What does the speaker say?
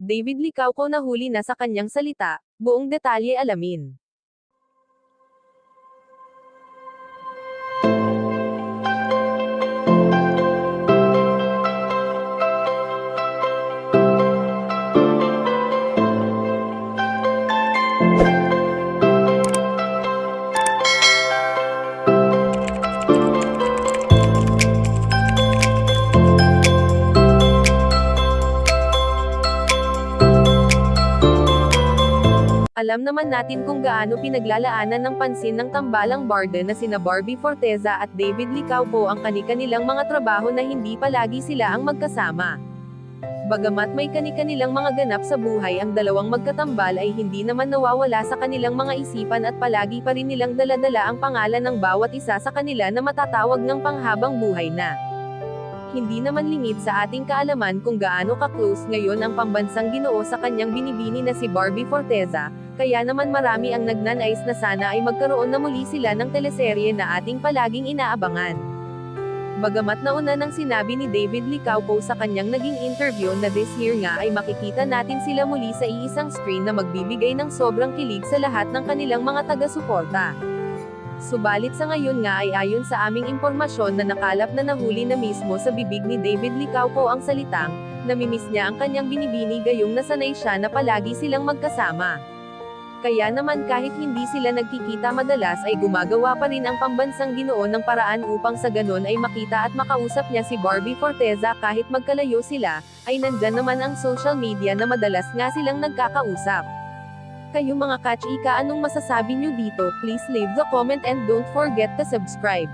David Licauco nahuli na sa kanyang salita, buong detalye alamin. Alam naman natin kung gaano pinaglalaanan ng pansin ng tambalang barda na sina Barbie Forteza at David Licauco ang kani-kanilang mga trabaho na hindi palagi sila ang magkasama. Bagamat may kani-kanilang mga ganap sa buhay, ang dalawang magkatambal ay hindi naman nawawala sa kanilang mga isipan at palagi pa rin nilang daladala ang pangalan ng bawat isa sa kanila na matatawag ng panghabang buhay na. Hindi naman lingid sa ating kaalaman kung gaano ka-close ngayon ang pambansang ginoo sa kanyang binibini na si Barbie Forteza, kaya naman marami ang nagnanais na sana ay magkaroon na muli sila ng teleserye na ating palaging inaabangan. Bagamat nauna nang sinabi ni David Licauco sa kanyang naging interview na this year nga ay makikita natin sila muli sa iisang screen na magbibigay ng sobrang kilig sa lahat ng kanilang mga taga-suporta. Subalit sa ngayon nga ay ayon sa aming impormasyon na nakalap na nahuli na mismo sa bibig ni David Licauco ang salitang, namimiss niya ang kanyang binibini gayong nasanay siya na palagi silang magkasama. Kaya naman kahit hindi sila nagkikita madalas ay gumagawa pa rin ang pambansang ginoo ng paraan upang sa ganon ay makita at makausap niya si Barbie Forteza kahit magkalayo sila, ay nandyan naman ang social media na madalas nga silang nagkakausap. Kayo mga kachika, anong masasabi nyo dito? Please leave the comment and don't forget to subscribe.